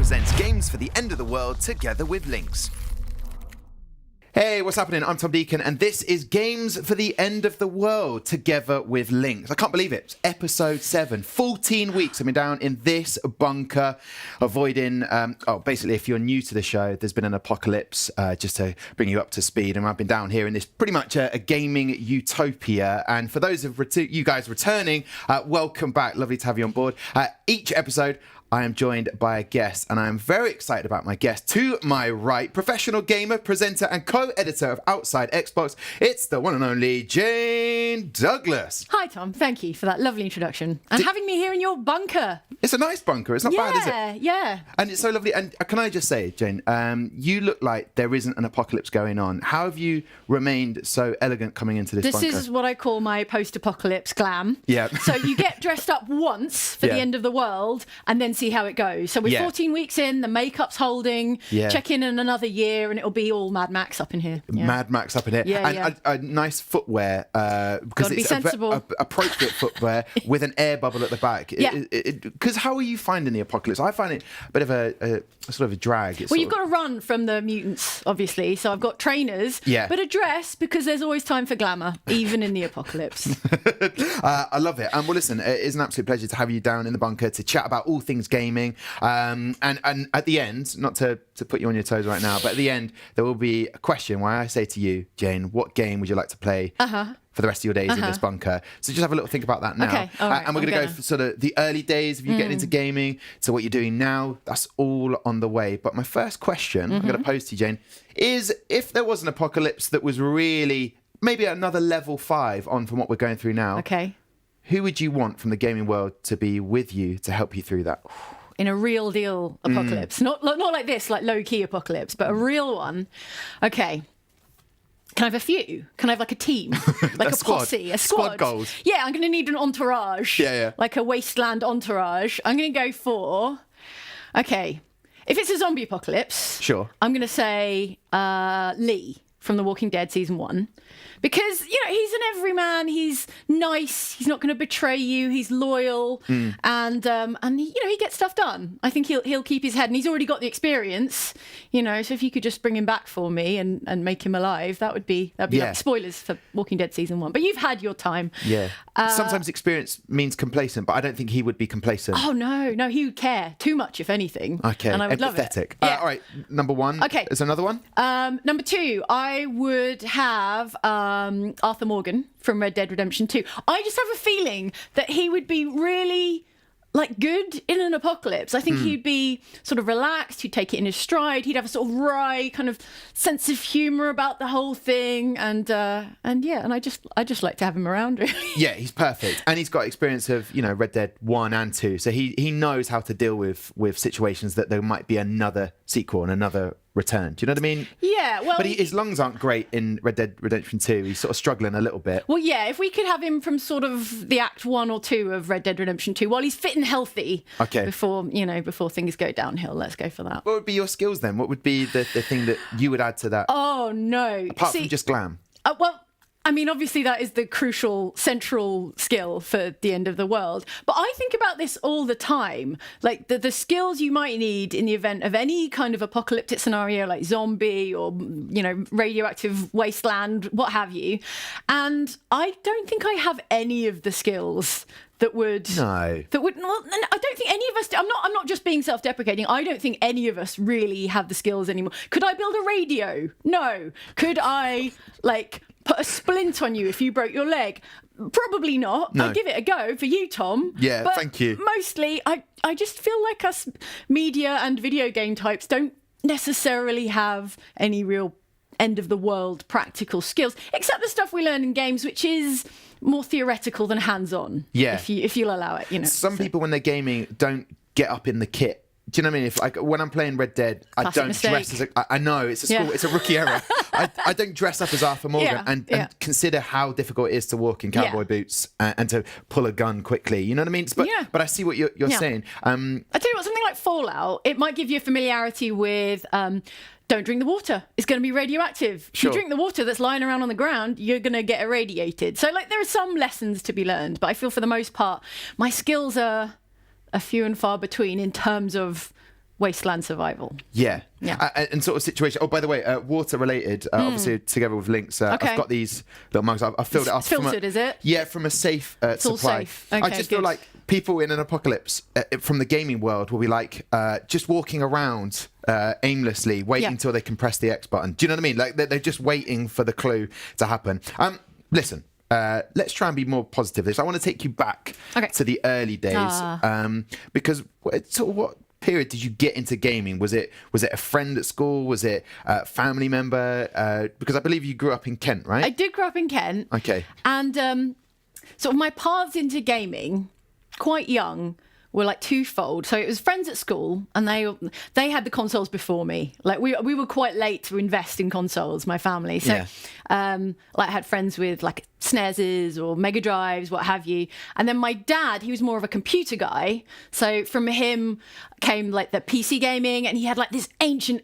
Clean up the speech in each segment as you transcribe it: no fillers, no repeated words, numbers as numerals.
presents Games for the End of the World together with Lynx. Hey, what's happening? I'm Tom Deacon, and this is Games for the End of the World together with Lynx. I can't believe it. It's episode 7. 14 weeks I've been down in this bunker, avoiding... basically, if you're new to the show, there's been an apocalypse, just to bring you up to speed, and I've been down here in this pretty much a gaming utopia. And for those of you guys returning, welcome back. Lovely to have you on board. Each episode, I am joined by a guest, and I am very excited about my guest. To my right, professional gamer, presenter, and co-editor of Outside Xbox, it's the one and only Jane Douglas. Hi, Tom. Thank you for that lovely introduction. And having me here in your bunker. It's a nice bunker. It's not bad, is it? Yeah. And it's so lovely. And can I just say, Jane, you look like there isn't an apocalypse going on. How have you remained so elegant coming into this bunker? This is what I call my post-apocalypse glam. Yeah. So you get dressed up once for the end of the world and then see how it goes. So we're 14 weeks in, the makeup's holding, check in another year and it'll be all Mad Max up in here. Yeah. Mad Max up in here. Yeah, A nice footwear, because it's sensible. appropriate footwear with an air bubble at the back. Because how are you finding the apocalypse? I find it a bit of a sort of a drag. You've got to run from the mutants, obviously. So I've got trainers, but a dress, because there's always time for glamour, even in the apocalypse. I love it. Well, listen, it is an absolute pleasure to have you down in the bunker to chat about all things gaming. And at the end, not to put you on your toes right now, but at the end, there will be a question where I say to you, Jane, what game would you like to play for the rest of your days in this bunker? So just have a little think about that now. Okay, all right, and we're going to go for sort of the early days of you getting into gaming to what you're doing now. That's all on the way. But my first question I'm going to pose to you, Jane, is if there was an apocalypse that was really maybe another level 5 on from what we're going through now. Okay. Who would you want from the gaming world to be with you to help you through that? In a real deal apocalypse. Not like this, like low-key apocalypse, but a real one. Okay. Can I have a few? Can I have like a team? Like a posse? A squad? Squad goals. Yeah, I'm going to need an entourage. Yeah. Like a wasteland entourage. I'm going to go for... Okay. If it's a zombie apocalypse... Sure. I'm going to say Lee from The Walking Dead Season 1. Because, he's an everyman, he's nice, he's not going to betray you, he's loyal, and he gets stuff done. I think he'll keep his head, and he's already got the experience, so if you could just bring him back for me and make him alive, that'd be like spoilers for Walking Dead Season 1. But you've had your time. Yeah. Sometimes experience means complacent, but I don't think he would be complacent. Oh, no, he would care too much, if anything. Okay, and I would love it. Yeah. All right, number 1. Okay. Is there another one? Number 2, I would have... Arthur Morgan from Red Dead Redemption 2. I just have a feeling that he would be really good in an apocalypse. I think he'd be sort of relaxed, he'd take it in his stride, he'd have a sort of wry kind of sense of humour about the whole thing, and I just like to have him around, really. Yeah, he's perfect. And he's got experience of, Red Dead 1 and 2. So he knows how to deal with situations that there might be another sequel and another return. Do you know what I mean? Yeah, well... But his lungs aren't great in Red Dead Redemption 2. He's sort of struggling a little bit. Well, yeah, if we could have him from sort of the Act 1 or 2 of Red Dead Redemption 2, while he's fit and healthy, before things go downhill, let's go for that. What would be your skills then? What would be the thing that you would add to that? Oh, no. Apart from just glam. Obviously that is the crucial central skill for the end of the world. But I think about this all the time. Like the skills you might need in the event of any kind of apocalyptic scenario, like zombie or, radioactive wasteland, what have you. And I don't think I have any of the skills that would... No. That would... Well, I don't think any of us... I'm not just being self-deprecating. I don't think any of us really have the skills anymore. Could I build a radio? No. Could I, put a splint on you if you broke your leg? Probably not. No. I'd give it a go for you, Tom. Yeah, but thank you. Mostly, I just feel like us media and video game types don't necessarily have any real end-of-the-world practical skills, except the stuff we learn in games, which is more theoretical than hands-on, if you'll allow it. Some people, when they're gaming, don't get up in the kit. Do you know what I mean? If when I'm playing Red Dead, I don't dress as I know it's a rookie error. I don't dress up as Arthur Morgan and consider how difficult it is to walk in cowboy boots and to pull a gun quickly. You know what I mean? But I see what you're saying. I tell you what, something like Fallout, it might give you a familiarity with. Don't drink the water. It's going to be radioactive. If you drink the water that's lying around on the ground, you're going to get irradiated. So, there are some lessons to be learned, but I feel for the most part, my skills are few and far between in terms of wasteland survival. Yeah. Yeah. And sort of situation. Oh, by the way, water related, obviously together with links. Okay. I've got these little mugs. I've filled it up. It's filtered, is it? Yeah, from a safe It's all supply. safe. Okay, I just feel good. like people in an apocalypse from the gaming world will be like just walking around aimlessly, waiting until they can press the X button. Do you know what I mean? Like they're just waiting for the clue to happen. Listen. Let's try and be more positive. I want to take you back to the early days because what period did you get into gaming? Was it a friend at school? Was it a family member? Because I believe you grew up in Kent, right? I did grow up in Kent. Okay. And sort of my paths into gaming, quite young, were like twofold. So it was friends at school, and they had the consoles before me. Like we were quite late to invest in consoles, my family. So like I had friends with like SNESes or Mega Drives, what have you. And then my dad, he was more of a computer guy. So from him came like the PC gaming, and he had like this ancient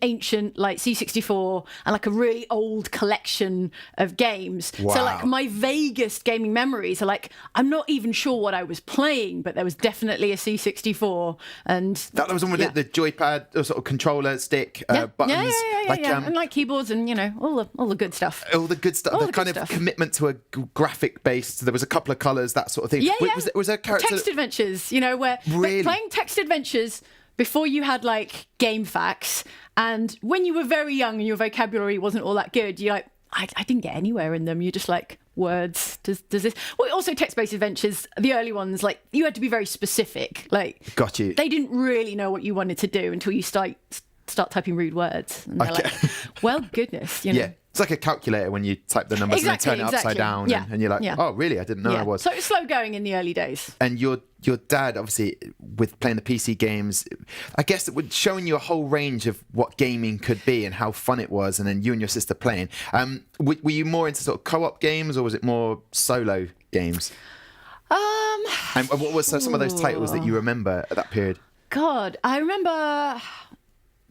like C64 and like a really old collection of games. Wow. So like my vaguest gaming memories are like, I'm not even sure what I was playing, but there was definitely a C64. And that was one with the joypad or sort of controller stick buttons. Yeah. And like keyboards and, you know, all the good stuff. All the good stuff. All The the kind good of stuff. commitment to a graphic based. There was a couple of colours, that sort of thing. Yeah. Was there a character? Text adventures, you know, where Really? playing text adventures before you had like game facts, and when you were very young and your vocabulary wasn't all that good, you're like, I didn't get anywhere in them. You're just like, words. Does this? Well, also text-based adventures, the early ones, like you had to be very specific. Like, Got you. They didn't really know what you wanted to do until you start typing rude words, and they're like, well, goodness, you know. Yeah. It's like a calculator when you type the numbers and then turn it upside down, and you're like, oh, really? I didn't know I was. So it was slow going in the early days. And your dad, obviously, with playing the PC games, I guess it would showing you a whole range of what gaming could be and how fun it was, and then you and your sister playing. Were you more into sort of co-op games, or was it more solo games? And what were some of those titles that you remember at that period? God, I remember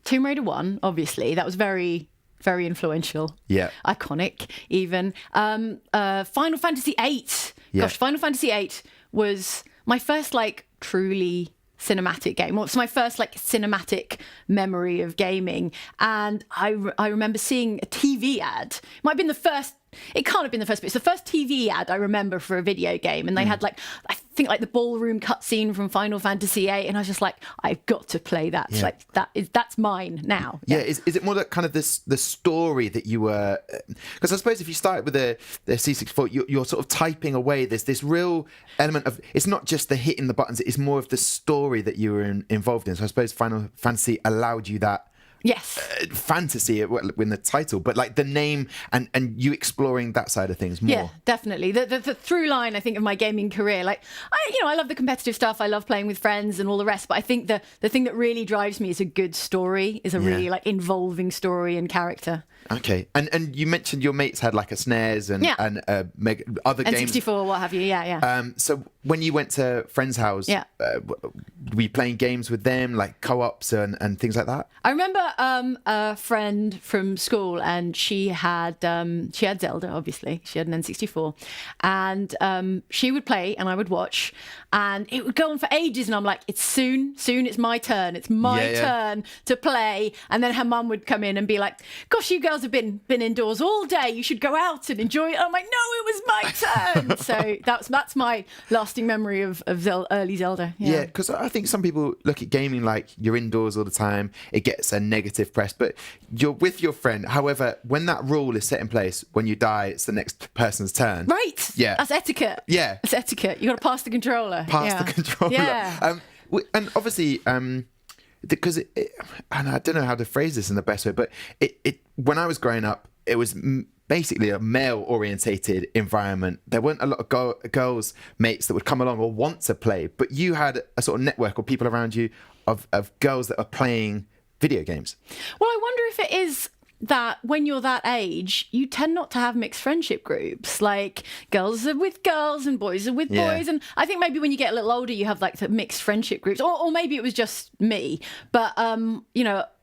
Tomb Raider 1, obviously. That was very, very influential. Yeah. Iconic, even. Final Fantasy VIII. Yeah. Gosh, Final Fantasy VIII was my first, like, truly cinematic game. Well, it's my first, like, cinematic memory of gaming. And I remember seeing a TV ad. It might have been the first... It can't have been the first, but it's the first TV ad I remember for a video game. And they had, like, I think, like, the ballroom cutscene from Final Fantasy VIII. And I was just like, I've got to play that. Yeah. Like, that's mine now. Yeah, is it more that kind of the story that you were... Because I suppose if you start with the C64, you're sort of typing away. There's this real element of... It's not just the hitting the buttons, it's more of the story that you were involved in. So I suppose Final Fantasy allowed you that... Yes. Fantasy in the title, but like the name and you exploring that side of things more. Yeah, definitely. The through line, I think, of my gaming career, like I love the competitive stuff. I love playing with friends and all the rest. But I think the thing that really drives me is a good story, is a really like involving story and character. Okay, and you mentioned your mates had like a SNES and other games, N64, what have you? Yeah. So when you went to friends' house, were you playing games with them, like co-ops and things like that? I remember a friend from school, and she had Zelda. Obviously, she had an N64, and she would play, and I would watch, and it would go on for ages. And I'm like, it's soon. It's my turn. It's my turn to play. And then her mum would come in and be like, "Gosh, you girls have been indoors all day. You should go out and enjoy it." I'm like, "No, it was my turn." So that's my lasting memory of early Zelda. Yeah, because I think some people look at gaming like you're indoors all the time. It gets a negative press, but you're with your friend. However, when that rule is set in place, when you die, it's the next person's turn. Right. Yeah. That's etiquette. Yeah. That's etiquette. You got to pass the controller. The controller. Yeah. And obviously, because and I don't know how to phrase this in the best way, but it when I was growing up, it was basically a male-orientated environment. There weren't a lot of girls' mates that would come along or want to play, but you had a sort of network or people around you of girls that are playing video games. Well, I wonder if it is that when you're that age, you tend not to have mixed friendship groups. Like, girls are with girls and boys are with boys. And I think maybe when you get a little older, you have like the mixed friendship groups. Or maybe it was just me. But,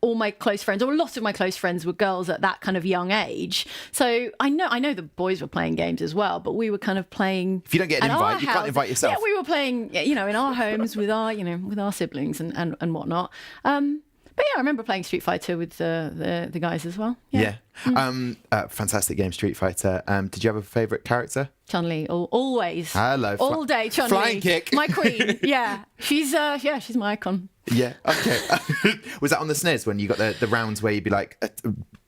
all my close friends, or a lot of my close friends, were girls at that kind of young age. So I know the boys were playing games as well, but we were kind of playing. If you don't get an invite, you can't invite yourself. Yeah, we were playing, in our homes with our siblings and whatnot. But yeah, I remember playing Street Fighter with the guys as well. Yeah. Fantastic game, Street Fighter. Did you have a favourite character? Chun-Li, always. Hello. All day, Chun-Li. Flying kick. My queen. Yeah. She's my icon. Yeah. Okay. Was that on the SNES when you got the rounds where you'd be like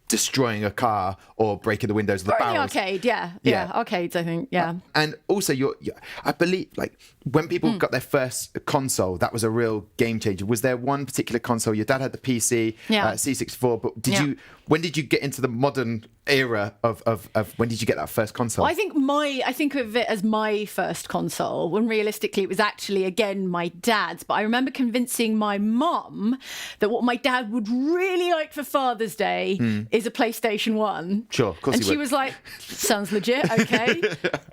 destroying a car or breaking the windows of the barrels? In the arcade, yeah. Arcades, I think, yeah. And also, I believe, like, when people got their first console, that was a real game changer. Was there one particular console? Your dad had the PC, C64, but when did you get into the modern era of when did you get that first console? Well, I think of it as my first console, when realistically it was actually, again, my dad's. But I remember convincing my mum that what my dad would really like for Father's Day is a PlayStation 1. Sure, of course and he would. she was like, sounds legit, okay. I mean,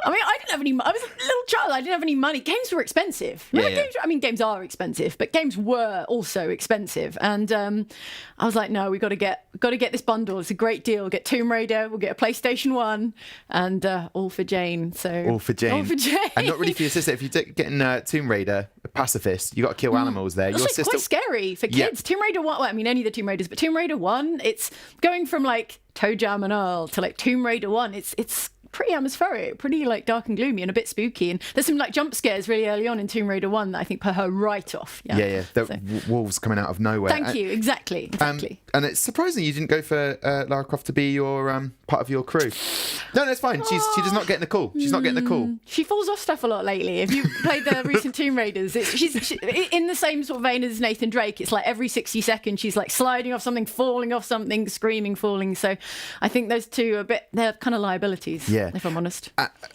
I didn't have any money. I was a little child. I didn't have any money. Games were expensive. Games are expensive, but games were also expensive. And I was like, no, we got to get this bundle. It's a great deal. We'll get Tomb Raider, we'll get a PlayStation 1, and all for Jane. So all for Jane. And not really for your sister. If you're getting Tomb Raider, a pacifist, you got to kill animals there. Your It's sister... quite scary for kids. Tomb Raider 1, well, I mean, any of the Tomb Raiders, but Tomb Raider 1, it's going from like Toe Jam and Earl to like Tomb Raider 1. It's pretty atmospheric, pretty like dark and gloomy and a bit spooky. And there's some like jump scares really early on in Tomb Raider 1 that I think put her right off. Yeah. Wolves coming out of nowhere. Thank you. Exactly. And it's surprising you didn't go for Lara Croft to be your part of your crew. No, it's fine. She does not get in the call. She's not getting the call. She falls off stuff a lot lately. If you played the recent Tomb Raiders, she's in the same sort of vein as Nathan Drake. It's like every 60 seconds she's like sliding off something, falling off something, screaming, falling. So I think those two they're kind of liabilities. Yeah. If I'm honest.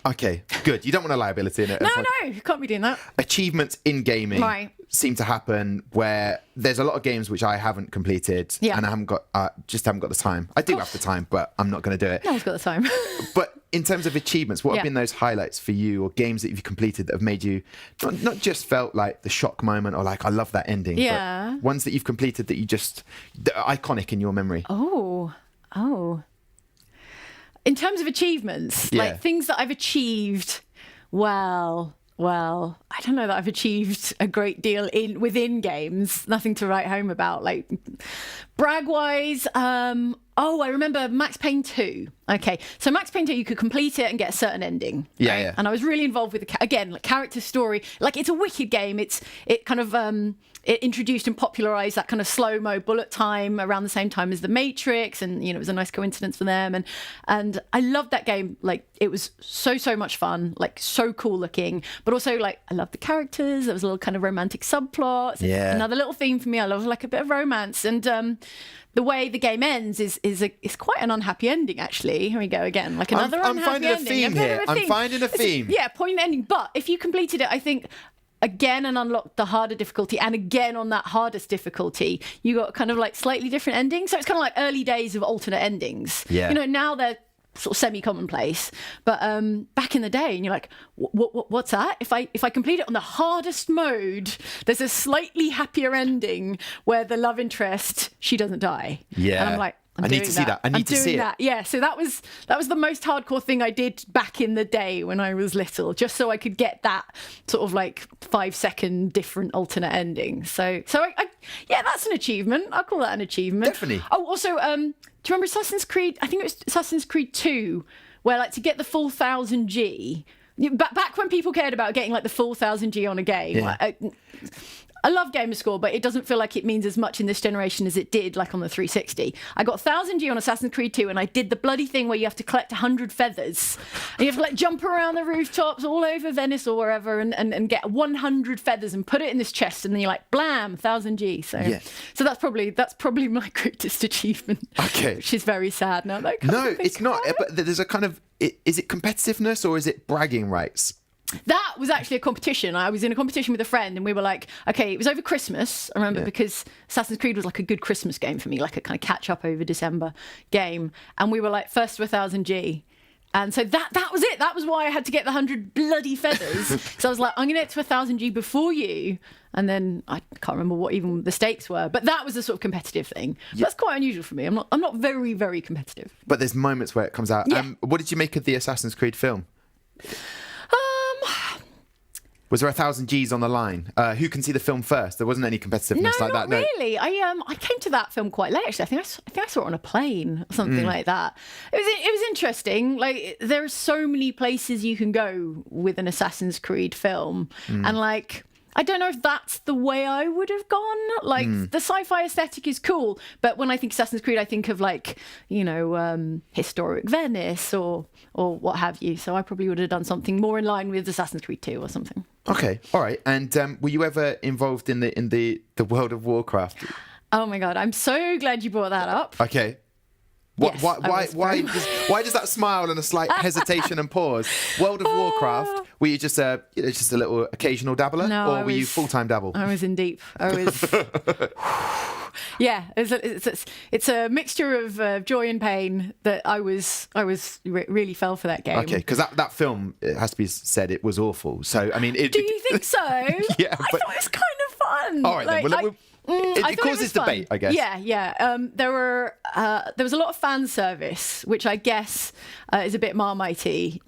Okay, good. You don't want a liability in it. No, you can't be doing that. Achievements in gaming seem to happen where there's a lot of games which I haven't completed and I haven't got the time. I do have the time, but I'm not going to do it. No one's got the time. But in terms of achievements, what have been those highlights for you, or games that you've completed that have made you not just felt like the shock moment or like I love that ending, but ones that you've completed that that are iconic in your memory? Oh. In terms of achievements, like things that I've achieved, well, I don't know that I've achieved a great deal within games. Nothing to write home about. Like brag-wise, I remember Max Payne 2. Okay, so Max Payne 2, you could complete it and get a certain ending. Yeah. And I was really involved with the character story. Like, it's a wicked game. It kind of it introduced and popularized that kind of slow-mo bullet time around the same time as The Matrix, and it was a nice coincidence for them. And I loved that game. Like, it was so much fun. Like, so cool looking, but also like I loved the characters. There was a little kind of romantic subplot. Yeah. Another little theme for me. I love like a bit of romance, and the way the game ends is quite an unhappy ending, actually. Here we go again. Like another unhappy ending. I'm finding a theme. Point ending. But if you completed it, I think, again, and unlocked the harder difficulty, and again on that hardest difficulty, you got kind of like slightly different endings. So it's kind of like early days of alternate endings. Yeah. Now they're sort of semi-commonplace, but back in the day, and you're like, what's that? If I complete it on the hardest mode, there's a slightly happier ending where the love interest, she doesn't die. Yeah. And I'm like, I need to see that. I need to see it. Yeah. So that was the most hardcore thing I did back in the day when I was little, just so I could get that sort of like 5-second different alternate ending. So that's an achievement. I'll call that an achievement. Definitely. Oh, also, do you remember Assassin's Creed? I think it was Assassin's Creed 2, where like to get the full 1000 G. Back when people cared about getting like the full 1000 G on a game. Yeah. I love Gamerscore, but it doesn't feel like it means as much in this generation as it did like on the 360. I got 1000 G on Assassin's Creed 2, and I did the bloody thing where you have to collect 100 feathers. And you have to like jump around the rooftops all over Venice or wherever and get 100 feathers and put it in this chest, and then you're like, blam, 1000 G. So that's probably my greatest achievement. Okay. Which is very sad now. No, it's not. But there's a kind of, is it competitiveness or is it bragging rights? That was actually a competition. I was in a competition with a friend, and we were like, okay, it was over Christmas, I remember, because Assassin's Creed was like a good Christmas game for me, like a kind of catch up over December game. And we were like first to 1000 G. And so that was it. That was why I had to get the 100 bloody feathers. So I was like, I'm going to get to 1000 G before you. And then I can't remember what even the stakes were, but that was a sort of competitive thing. So that's quite unusual for me. I'm not very, very competitive. But there's moments where it comes out. Yeah. What did you make of the Assassin's Creed film? Was there 1,000 G's on the line? Who can see the film first? There wasn't any competitiveness like that. No, really. I came to that film quite late. Actually, I think I saw it on a plane or something like that. It was interesting. Like, there are so many places you can go with an Assassin's Creed film, and like, I don't know if that's the way I would have gone. Like, the sci-fi aesthetic is cool, but when I think Assassin's Creed, I think of like, historic Venice or what have you. So I probably would have done something more in line with Assassin's Creed 2 or something. Okay, all right. And were you ever involved in the World of Warcraft? Oh my God, I'm so glad you brought that up. Okay. Yes, Why does that smile and a slight hesitation and pause? World of Warcraft, were you just a little occasional dabbler? No, or were you full-time dabble? I was in deep. I was... Yeah, it's a mixture of joy and pain that I really fell for that game. Okay, because that film, it has to be said, it was awful. So, I mean... Do you think so? Yeah. I thought it was kind of fun. All right, then. It causes debate, I guess. Yeah. There was a lot of fan service, which I guess is a bit Marmite-y,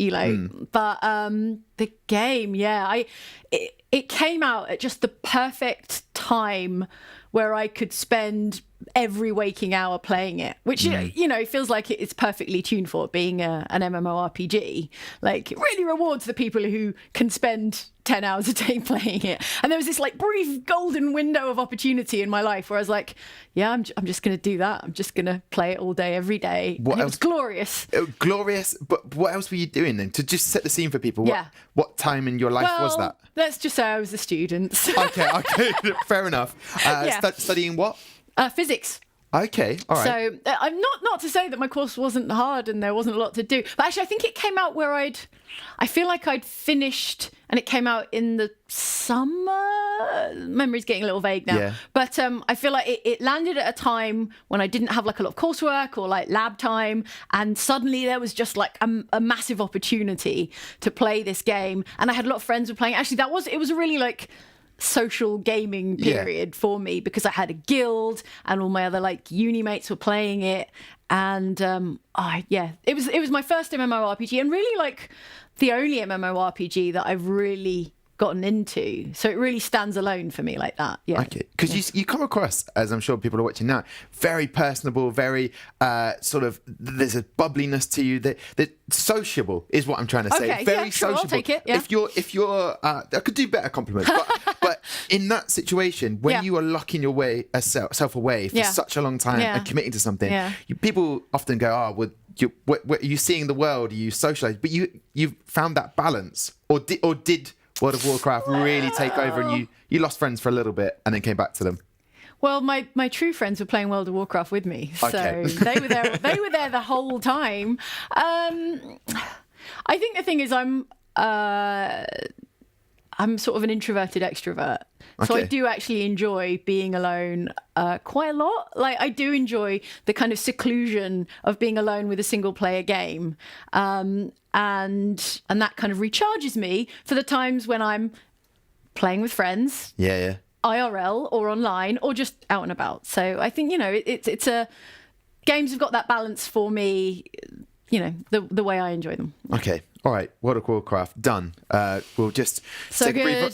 But the game, it came out at just the perfect time where I could spend every waking hour playing it, which feels like it's perfectly tuned for it being an MMORPG. Like, it really rewards the people who can spend 10 hours a day playing it. And there was this like brief golden window of opportunity in my life where I was like, yeah, I'm just going to do that. I'm just going to play it all day, every day. It was glorious. Glorious. But what else were you doing then? To just set the scene for people, what time in your life was that? Let's just say I was a student. Okay. Fair enough. Studying what? Physics. Okay, all right. So I'm not to say that my course wasn't hard and there wasn't a lot to do, but actually I think it came out where I feel like I'd finished and it came out in the summer. Memory's getting a little vague now. Yeah. But I feel like it landed at a time when I didn't have like a lot of coursework or like lab time, and suddenly there was just like a massive opportunity to play this game, and I had a lot of friends who were playing. Actually, it was a really like social gaming period for me because I had a guild and all my other like uni mates were playing it, and it was my first MMORPG and really like the only MMORPG that I've really gotten into, so it really stands alone for me like that. Okay, because you come across, as I'm sure people are watching now, very personable, very sort of, there's a bubbliness to you that sociable is what I'm trying to say. Okay, very sure, sociable. I'll take it. Yeah. If you're I could do better compliments, but in that situation when you are locking your way self away for such a long time and committing to something, people often go, well, are you seeing the world? Are you socialised? But you've found that balance, or did World of Warcraft really take over and you lost friends for a little bit and then came back to them? Well, my true friends were playing World of Warcraft with me, so they were there. They were there the whole time. I think the thing is, I'm sort of an introverted extrovert, so I do actually enjoy being alone quite a lot. Like, I do enjoy the kind of seclusion of being alone with a single player game, and that kind of recharges me for the times when I'm playing with friends. Yeah. IRL or online or just out and about. So I think, it's games have got that balance for me, the way I enjoy them. Okay. All right. World of Warcraft done. We'll just so good.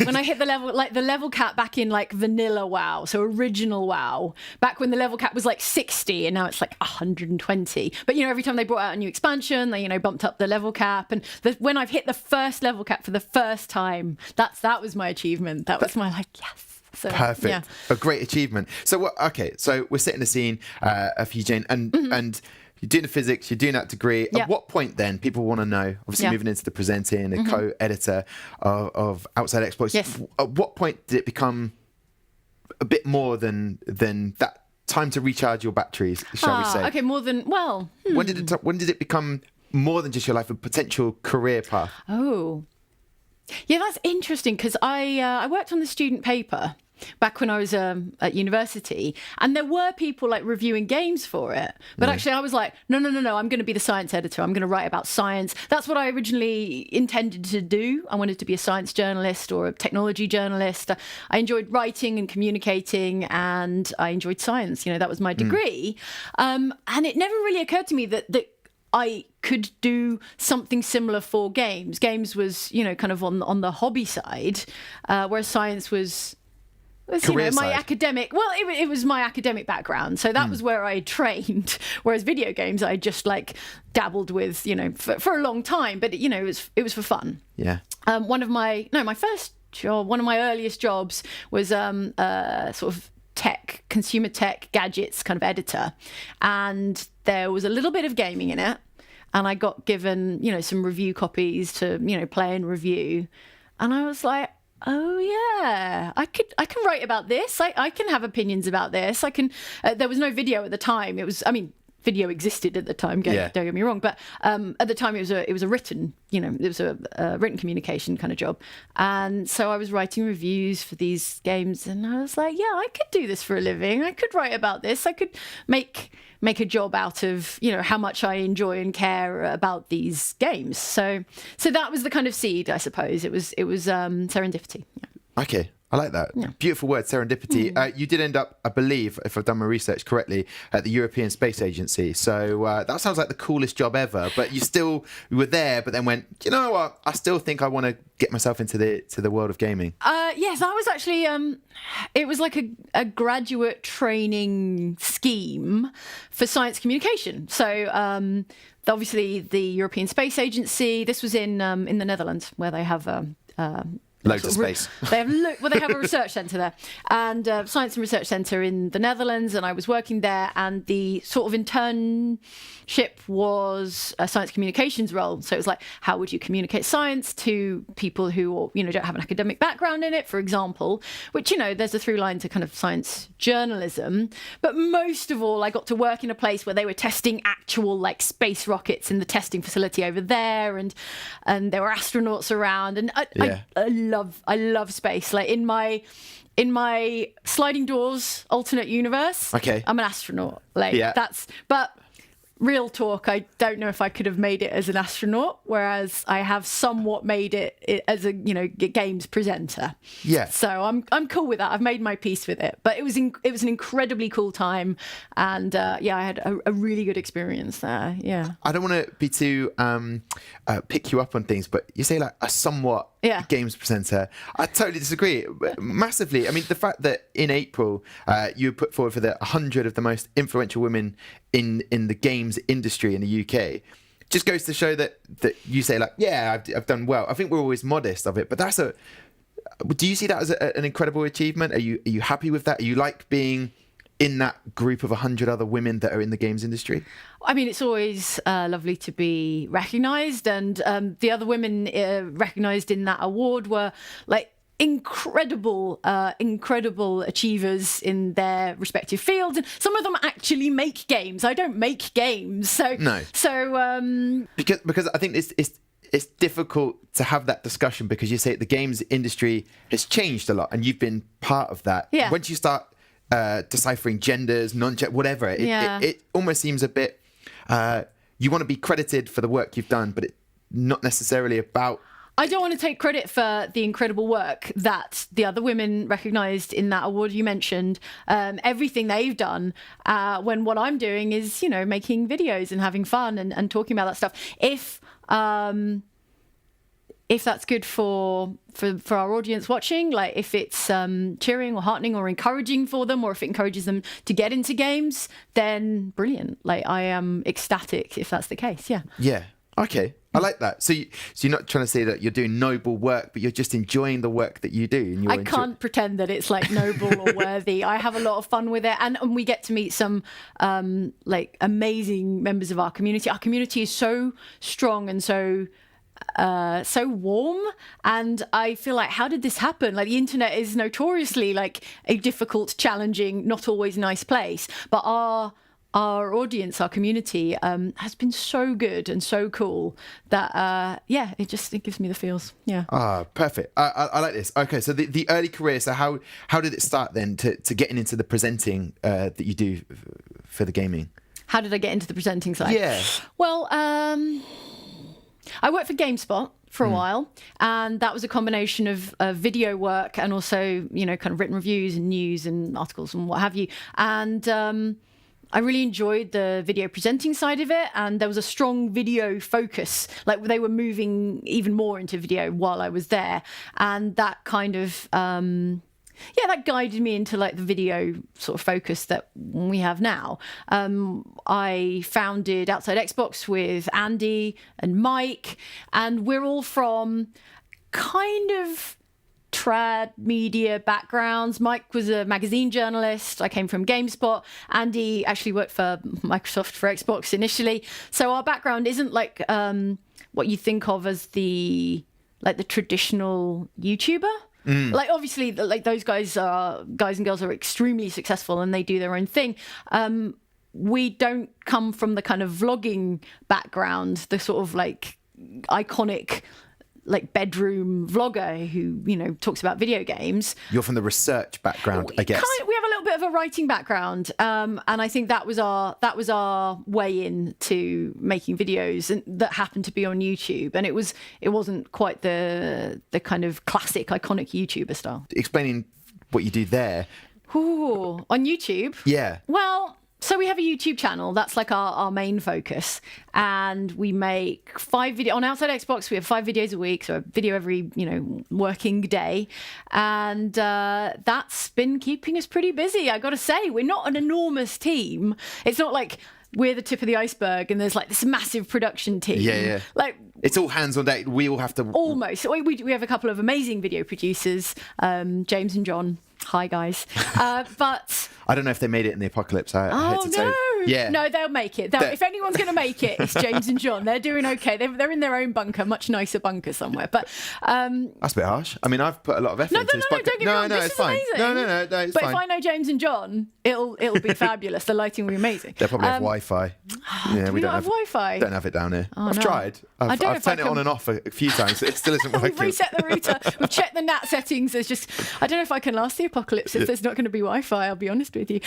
When I hit the level cap back in like vanilla WoW, so original WoW, back when the level cap was like 60 and now it's like 120. But every time they brought out a new expansion, they bumped up the level cap. And when I've hit the first level cap for the first time, that was my achievement. That was my yes. So, perfect. Yeah. A great achievement. So what? Okay. So we're setting the scene of you, Jane, and you're doing the physics, you're doing that degree. Yeah. At what point then, people want to know, obviously moving into the presenting, the co-editor of Outside Exploits, at what point did it become a bit more than that time to recharge your batteries, shall we say? Okay, more than, well. When did it become more than just your life, a potential career path? Oh. Yeah, that's interesting because I worked on the student paper back when I was at university, and there were people like reviewing games for it, but actually I was like, no, I'm going to be the science editor. I'm going to write about science. That's what I originally intended to do. I wanted to be a science journalist or a technology journalist. I enjoyed writing and communicating, and I enjoyed science. That was my degree. And it never really occurred to me that I could do something similar for games. Games was, kind of on the hobby side, whereas science was my side. academic. Well, it was my academic background, so that was where I trained. Whereas video games, I just dabbled with, for a long time. But it was for fun. Yeah. My first job, one of my earliest jobs was sort of consumer tech gadgets kind of editor, and there was a little bit of gaming in it, and I got given some review copies to play and review, and I was like, oh yeah, I can write about this. I can have opinions about this. I can. There was no video at the time. Video existed at the time. Don't get me wrong, but at the time it was a written, it was a written communication kind of job, and so I was writing reviews for these games, and I was like, yeah, I could do this for a living. I could write about this. I could make a job out of how much I enjoy and care about these games. So that was the kind of seed, I suppose. It was serendipity. Yeah. Okay. I like that. Yeah. Beautiful word, serendipity. You did end up, I believe, if I've done my research correctly, at the European Space Agency. So that sounds like the coolest job ever. But you were there, but then went, you know what? I still think I want to get myself into the world of gaming. Yes, that was actually, it was like a graduate training scheme for science communication. So obviously the European Space Agency, this was in the Netherlands, where they have... loads of space. They have a research centre there, and science and research centre in the Netherlands, and I was working there, and the sort of internship was a science communications role. So it was like, how would you communicate science to people who don't have an academic background in it, for example, which there's a through line to kind of science journalism. But most of all, I got to work in a place where they were testing actual space rockets in the testing facility over there, and there were astronauts around, and I love space. In my sliding doors alternate universe, okay, I'm an astronaut. But real talk, I don't know if I could have made it as an astronaut, whereas I have somewhat made it as a games presenter. Yeah. So I'm cool with that. I've made my peace with it. But it was an incredibly cool time, and I had a really good experience there. Yeah. I don't want to be too pick you up on things, but you say a somewhat games presenter. I totally disagree massively. I mean, the fact that in April you were put forward for the 100 of the most influential women in the games industry in the UK just goes to show that you say I've done well. I think we're always modest of it, but do you see that as an incredible achievement? Are you happy with that? Are you being in that group of 100 other women that are in the games industry? I mean, it's always lovely to be recognised, and the other women recognised in that award were incredible achievers in their respective fields, and some of them actually make games. I don't make games, so no. So because I think it's difficult to have that discussion, because you say the games industry has changed a lot, and you've been part of that. Yeah. Once you start deciphering genders, whatever, it almost seems a bit. You want to be credited for the work you've done, but it's not necessarily about. I don't want to take credit for the incredible work that the other women recognised in that award you mentioned. Everything they've done, when what I'm doing is, making videos and having fun and talking about that stuff. If that's good for our audience watching, if it's cheering or heartening or encouraging for them, or if it encourages them to get into games, then brilliant. I am ecstatic if that's the case. Yeah. Yeah. Okay. I like that. So you're not trying to say that you're doing noble work, but you're just enjoying the work that you do. And I can't pretend that it's noble or worthy. I have a lot of fun with it, and we get to meet some amazing members of our community. Our community is so strong and so warm, and I feel how did this happen? The internet is notoriously a difficult, challenging, not always nice place, but our audience, our community, has been so good and so cool that it gives me the feels. Yeah. Perfect. I like this. Okay, so the early career. So how did it start then to getting into the presenting that you do for the gaming? How did I get into the presenting side? Yeah. Well, I worked for GameSpot for a while, and that was a combination of video work and also kind of written reviews and news and articles and what have you. And I really enjoyed the video presenting side of it, and there was a strong video focus. Like they were moving even more into video while I was there, and that kind of that guided me into like the video sort of focus that we have now. I founded Outside Xbox with Andy and Mike, and we're all from kind of trad media backgrounds. Mike was a magazine journalist. I came from GameSpot. Andy actually worked for Microsoft for Xbox initially. So our background isn't like what you think of as the traditional YouTuber. Like obviously, like those guys and girls are extremely successful and they do their own thing. We don't come from the kind of vlogging background, the sort of like iconic like bedroom vlogger who, you know, talks about video games. You're from the research background, I guess. We have a little bit of a writing background, and I think that was our way into making videos, and that happened to be on YouTube. And it wasn't quite the kind of classic iconic YouTuber style. Explaining what you do there. Ooh, on YouTube? Yeah. Well, so we have a YouTube channel. That's like our main focus. And we make 5 videos. On Outside Xbox, we have 5 videos a week. So a video every, working day. And that's been keeping us pretty busy. I got to say, we're not an enormous team. It's not like we're the tip of the iceberg and there's like this massive production team. Yeah. Like, it's all hands on deck. We all have to... Almost. We have a couple of amazing video producers, James and John. Hi, guys. But... I don't know if they made it in the apocalypse. I hate to say. Yeah. No, they'll make it. If anyone's going to make it, it's James and John. They're doing okay. They're in their own bunker, much nicer bunker somewhere. But that's a bit harsh. I mean, I've put a lot of effort into this bunker. Don't get me wrong. This it's is fine. amazing. No, it's but fine. If I know James and John, it'll be fabulous. The lighting will be amazing. They probably have Wi-Fi. Yeah, we don't have Wi-Fi. Don't have it down here. Oh, I've tried. I've turned it on and off a few times. It still isn't working. We've reset the router. We've checked the NAT settings. There's just... I don't know if I can last the apocalypse if there's not going to be Wi-Fi, I'll be honest with you.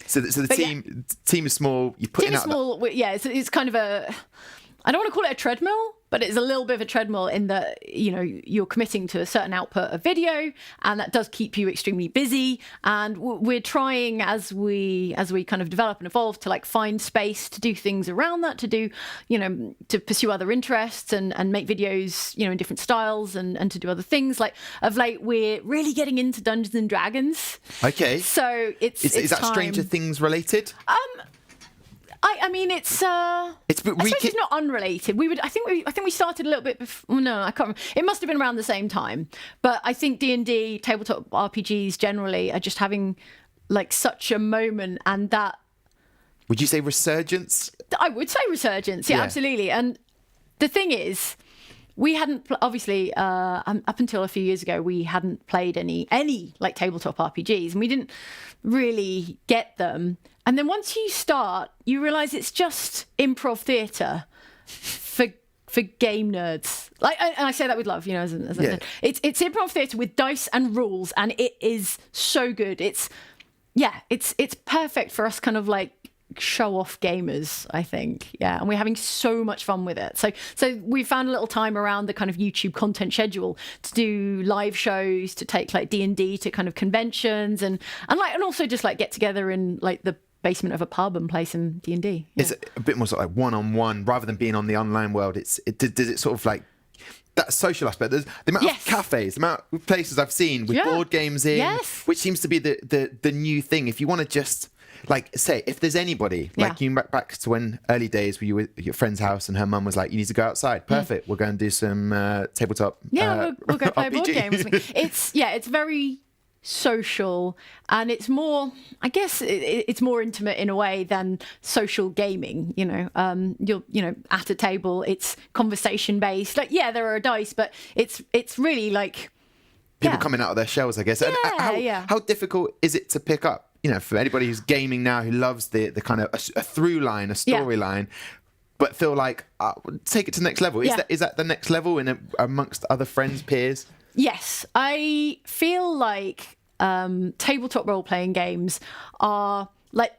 So the team is small. You put team is small. It's kind of a... I don't want to call it a treadmill, but it's a little bit of a treadmill in that, you're committing to a certain output of video, and that does keep you extremely busy. And we're trying, as we kind of develop and evolve, to like find space to do things around that, to do, to pursue other interests and make videos, in different styles and to do other things. Like of late, we're really getting into Dungeons and Dragons. Okay. So it's is that time. Stranger Things related? I mean, it's not unrelated. I think we started a little bit before. No, I can't remember. It must have been around the same time. But I think D&D, tabletop RPGs generally are just having like such a moment, and that... Would you say resurgence? I would say resurgence. Yeah, absolutely. And the thing is, we hadn't obviously up until a few years ago we hadn't played any like tabletop RPGs, and we didn't really get them. And then once you start, you realise it's just improv theatre for game nerds. Like, and I say that with love, it's improv theatre with dice and rules, and it is so good. It's perfect for us kind of like show off gamers, I think. Yeah, and we're having so much fun with it. So we found a little time around the kind of YouTube content schedule to do live shows, to take like D&D to kind of conventions and also just like get together in like the basement of a pub and play some D&D. Yeah. It's a bit more sort of like one-on-one rather than being on the online world. Does it sort of like that social aspect? There's the amount of cafes, the amount of places I've seen with board games in, which seems to be the new thing. If you want to just like say, if there's anybody like you back to when early days where you were at your friend's house and her mum was like, you need to go outside. Perfect. We'll go and do some tabletop. We'll go play RPG. board games. It's very social, and it's more, I guess it's more intimate in a way than social gaming. You're at a table, it's conversation based. Like there are dice, but it's really like people coming out of their shells, I guess. How difficult is it to pick up? For anybody who's gaming now, who loves the kind of a through line, a storyline, but feel like take it to the next level. Is that the next level amongst other friends, peers? Yes, I feel like tabletop role-playing games are like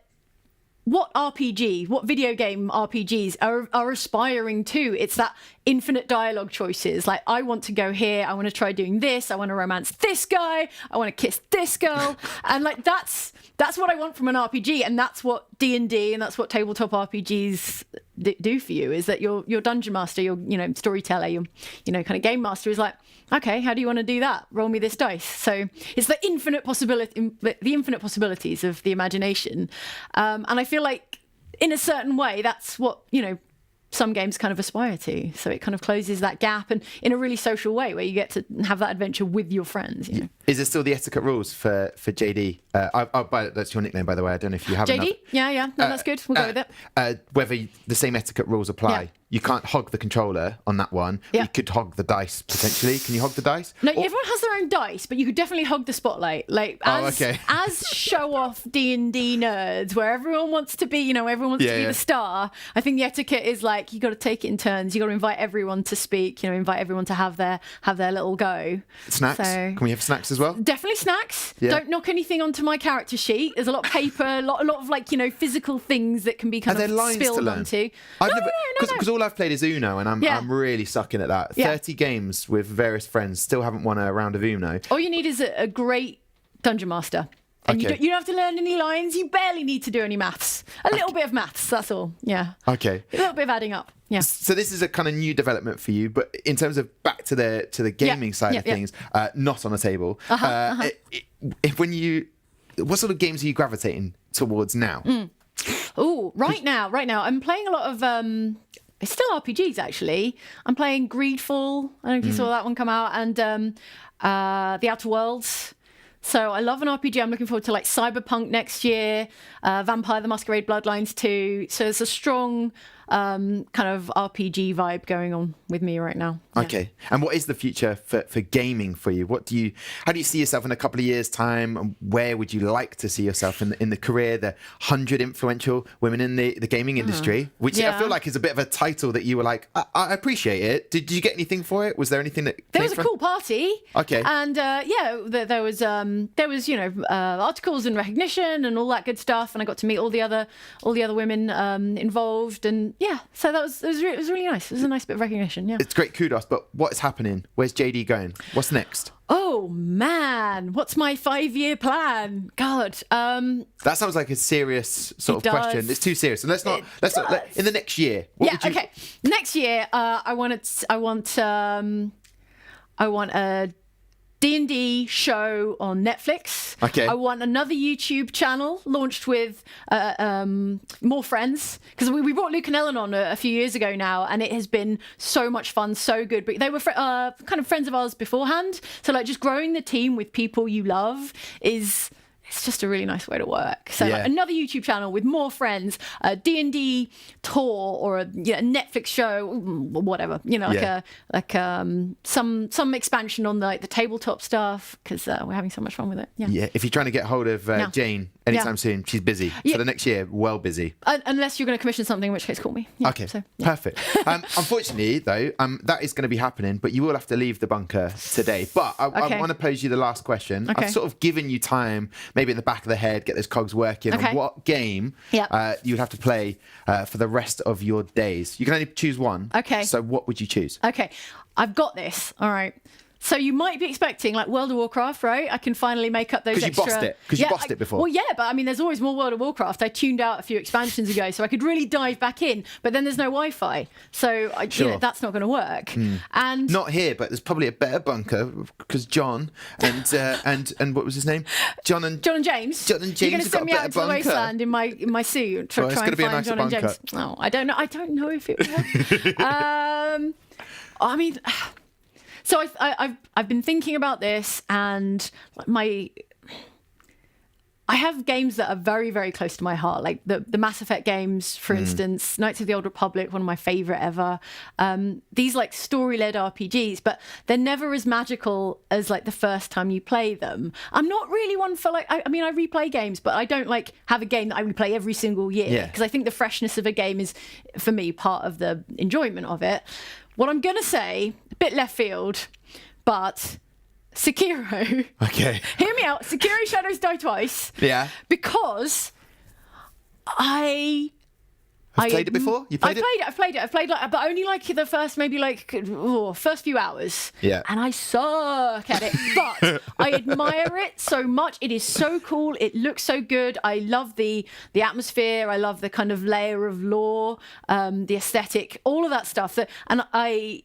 what video game RPGs are aspiring to. It's that infinite dialogue choices. Like, I want to go here, I want to try doing this, I want to romance this guy, I want to kiss this girl. And like that's that's what I want from an RPG, and that's what D&D and that's what tabletop RPGs do for you, is that your dungeon master, your storyteller, your kind of game master is like, okay, how do you want to do that? Roll me this dice. So it's the infinite possibilities of the imagination, and I feel like in a certain way that's what some games kind of aspire to. So it kind of closes that gap, and in a really social way where you get to have that adventure with your friends. Is there still the etiquette rules for JD? That's your nickname, by the way. I don't know if you have JD? Yeah. No, that's good. We'll go with it. Whether the same etiquette rules apply. Yeah. You can't hog the controller on that one. Yeah. You could hog the dice, potentially. Can you hog the dice? No, everyone has their own dice, but you could definitely hog the spotlight. As show-off D&D nerds, where everyone wants to be, everyone wants to be the star, I think the etiquette is like, you got to take it in turns. You got to invite everyone to speak, invite everyone to have their little go. Snacks? So, can we have snacks as well? Definitely snacks. Yeah. Don't knock anything onto my character sheet. There's a lot of paper, a lot of physical things that can be kind Are there of lines spilled to learn? onto. No. No. Because all I've played is Uno, and I'm really sucking at that. Yeah. 30 games with various friends, still haven't won a round of Uno. All you need is a great dungeon master. And Okay. you don't have to learn any lines. You barely need to do any maths. A little bit of maths, that's all. Yeah. Okay. A little bit of adding up. Yeah. So this is a kind of new development for you, but in terms of back to the gaming side of things, not on the table. What sort of games are you gravitating towards now? Oh, right now, I'm playing a lot of it's still RPGs actually. I'm playing Greedfall. I don't know if you saw that one come out, and The Outer Worlds. So I love an RPG. I'm looking forward to like Cyberpunk next year, Vampire the Masquerade Bloodlines 2. So there's a strong kind of RPG vibe going on with me right now. Yeah. Okay. And what is the future for gaming for you? How do you see yourself in a couple of years' time? And where would you like to see yourself in the career? The 100 influential women in the gaming industry, which I feel like is a bit of a title that you were like, I appreciate it. Did you get anything for it? Was there anything that There was a cool party. Okay. And there was articles and recognition and all that good stuff, and I got to meet all the other women involved, and so it was really nice. It was a nice bit of recognition. Yeah, it's great, kudos. But what is happening? Where's JD going? What's next? Oh man, what's my 5-year plan? God, that sounds like a serious sort of question. It's too serious. And let's not in the next year. Okay. Next year, I want a D&D show on Netflix. Okay. I want another YouTube channel launched with more friends, because we brought Luke and Ellen on a few years ago now, and it has been so much fun, so good. But they were kind of friends of ours beforehand, so like just growing the team with people you love it's just a really nice way to work. So like another YouTube channel with more friends, a D&D tour, or a Netflix show, whatever. Some expansion on the tabletop stuff, because we're having so much fun with it. Yeah. If you're trying to get hold of Jane anytime soon, she's busy for the next year. Well busy. Unless you're going to commission something, in which case call me. Yeah, okay. So, Perfect. Unfortunately, though, that is going to be happening, but you will have to leave the bunker today. But I want to pose you the last question. Okay. I've sort of given you time, maybe in the back of the head, get those cogs working on what game you'd have to play for the rest of your days. You can only choose one. Okay. So what would you choose? Okay. I've got this. All right. So you might be expecting like World of Warcraft, right? I can finally make up those extra... Because you bossed it before. Well, yeah, but I mean, there's always more World of Warcraft. I tuned out a few expansions ago, so I could really dive back in. But then there's no Wi-Fi, so that's not going to work. And not here, but there's probably a better bunker because John and what was his name? John and James. You're going to send me out into the wasteland in my suit to try and find John and James. No, I don't know. I don't know if it would. I mean. So I've been thinking about this, and I have games that are very, very close to my heart, like the Mass Effect games, for instance, Knights of the Old Republic, one of my favorite ever. These like story-led RPGs, but they're never as magical as like the first time you play them. I'm not really one for like, I mean, I replay games, but I don't like have a game that I replay every single year, because I think the freshness of a game is, for me, part of the enjoyment of it. What I'm going to say, a bit left field, but Sekiro. Okay. Hear me out. Sekiro Shadows Die Twice. Yeah. Because I Have you played it before? You played it? I've played it. But only like the first first few hours. Yeah. And I suck at it. But I admire it so much. It is so cool. It looks so good. I love the atmosphere. I love the kind of layer of lore, the aesthetic, all of that stuff. And I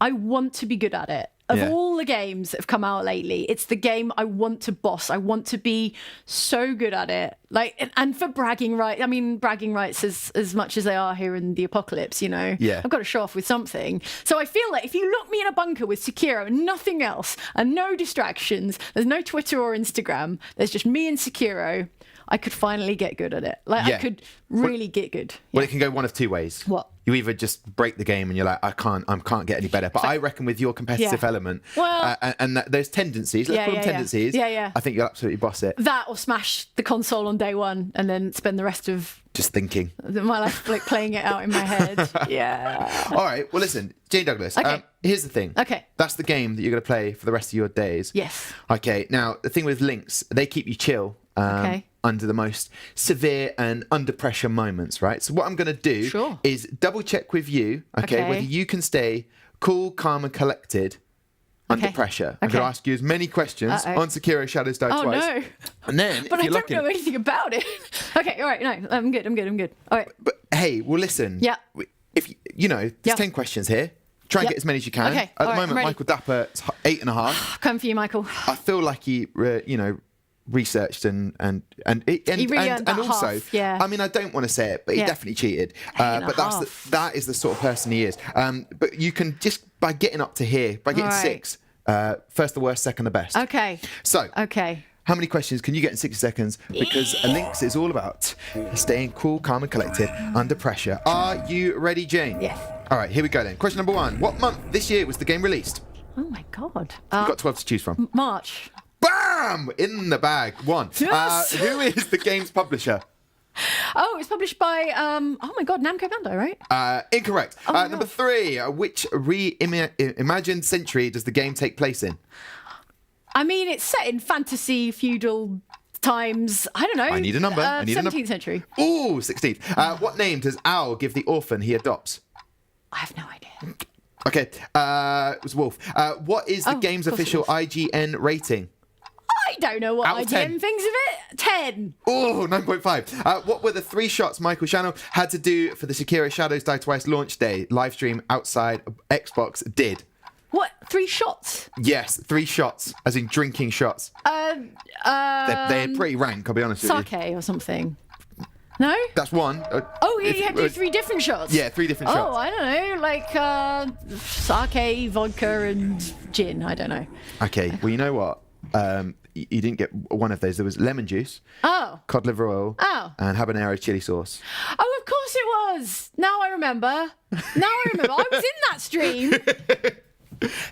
want to be good at it. Of all the games that have come out lately, it's the game I want to boss. I want to be so good at it. Like, and for bragging rights, I mean, bragging rights as much as they are here in the apocalypse, you know, I've got to show off with something. So I feel like if you look me in a bunker with Sekiro and nothing else and no distractions, there's no Twitter or Instagram, there's just me and Sekiro, I could finally get good at it. Like, I could really get good. Well, it can go one of two ways. What? You either just break the game and you're like, I can't get any better. But I reckon with your competitive element, and those tendencies, let's call them tendencies, I think you'll absolutely boss it. That or smash the console on day one and then spend the rest of just thinking my life like playing it out in my head. Yeah. All right. Well, listen, Jane Douglas. Okay. Here's the thing. Okay. That's the game that you're going to play for the rest of your days. Yes. Okay. Now, the thing with Lynx, they keep you chill. Under the most severe and under pressure moments, right? So what I'm going to do is double check with you, whether you can stay cool, calm, and collected under pressure. I'm going to ask you as many questions on Sekiro Shadows Die Twice. Oh, no. And then, but I don't know anything about it. Okay, all right, no, I'm good. All right. But hey, well, listen. Yeah. If there's 10 questions here. Try and get as many as you can. Okay. At the moment, Michael Dapper, 8.5. Come for you, Michael. I feel like he, researched and he really earned that also half, I mean, I don't want to say it, but he definitely cheated, but that is the sort of person he is. But you can just by getting up to here, by getting 6, first the worst, second the best. So how many questions can you get in 60 seconds? Because a Lynx is all about staying cool, calm, and collected under pressure. Are you ready, Jane? Yes. All right, here we go then. Question number 1: what month this year was the game released? Oh my god, you've got 12 to choose from. March. Bam! In the bag. 1. Yes! Who is the game's publisher? Oh, it's published by, oh my God, Namco Bandai, right? Incorrect. Number 3. Which reimagined century does the game take place in? I mean, it's set in fantasy, feudal times. I don't know. I need a number. 17th century. Ooh, 16th. What name does Owl give the orphan he adopts? I have no idea. Okay. It was Wolf. What is the game's official IGN rating? I don't know what IGN thinks of it. 10. Oh, 9.5. What were the 3 shots Michael Shannon had to do for the Sekiro Shadows Die Twice launch day live stream outside Xbox did? What? 3 shots? Yes, 3 shots, as in drinking shots. They're pretty rank, I'll be honest with you. Sake or something. No? That's 1. You had to do 3 different shots? Yeah, 3 different shots. Oh, I don't know, like sake, vodka, and gin. I don't know. Okay, well, you know what? You didn't get one of those. There was lemon juice, cod liver oil, and habanero chili sauce. Oh, of course it was. Now I remember. I was in that stream.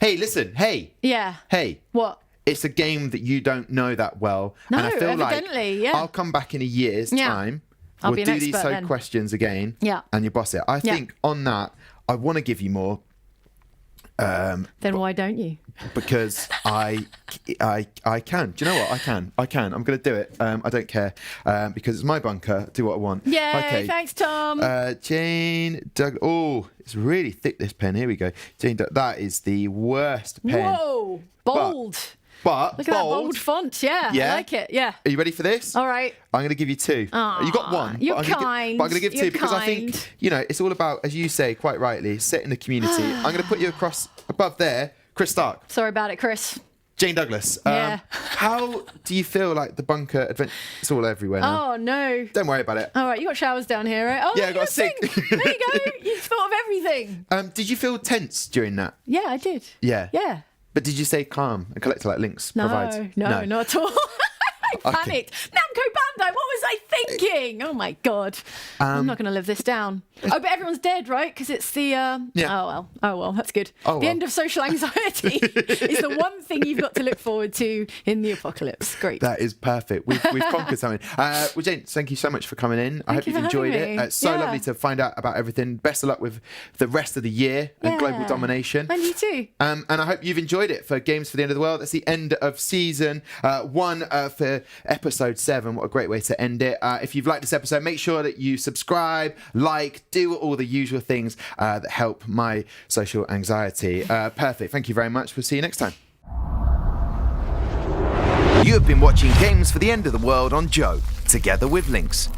Hey, listen. Hey. Yeah. Hey. What? It's a game that you don't know that well. No, and I feel evidently, like I'll come back in a year's time. I'll we'll do these questions again. Yeah. And you boss it. I think on that, I want to give you more. Then why don't you? Because I can. Do you know what? I can. I'm going to do it. I don't care because it's my bunker. Do what I want. Yay! Okay. Thanks, Tom. Jane Doug. Oh, it's really thick. This pen. Here we go. Jane Doug. That is the worst pen. Whoa! Bold. But look at that bold font. Yeah, I like it. Yeah. Are you ready for this? All right. I'm going to give you 2. Aww, you got 1. You're but kind. I'm going to give 2 because kind. I think, it's all about, as you say quite rightly, setting the community. I'm going to put you across above there, Chris Stark. Sorry about it, Chris. Jane Douglas. Yeah. How do you feel like the bunker adventure? It's all everywhere now. Oh, no. Don't worry about it. All right, you got showers down here, right? Oh, yeah, I got a sink. There you go. You thought of everything. Did you feel tense during that? Yeah, I did. Yeah. Yeah. But did you say calm and collected like Lynx provides? No, not at all. I panicked. Namco Bandai, what was I thinking? Oh my God. I'm not going to live this down. Oh, but everyone's dead, right? Because it's the... Oh well, that's good. The end of social anxiety is the one thing you've got to look forward to in the apocalypse. Great. That is perfect. We've conquered something. Well, Jane, thank you so much for coming in. I hope you've enjoyed it. It's so lovely to find out about everything. Best of luck with the rest of the year and global domination. And you too. And I hope you've enjoyed it for Games for the End of the World. That's the end of season 1 for episode 7. What a great way to end recommend it. If you've liked this episode, make sure that you subscribe, like, do all the usual things that help my social anxiety. Perfect. Thank you very much. We'll see you next time. You have been watching Games for the End of the World on Joe, together with Links.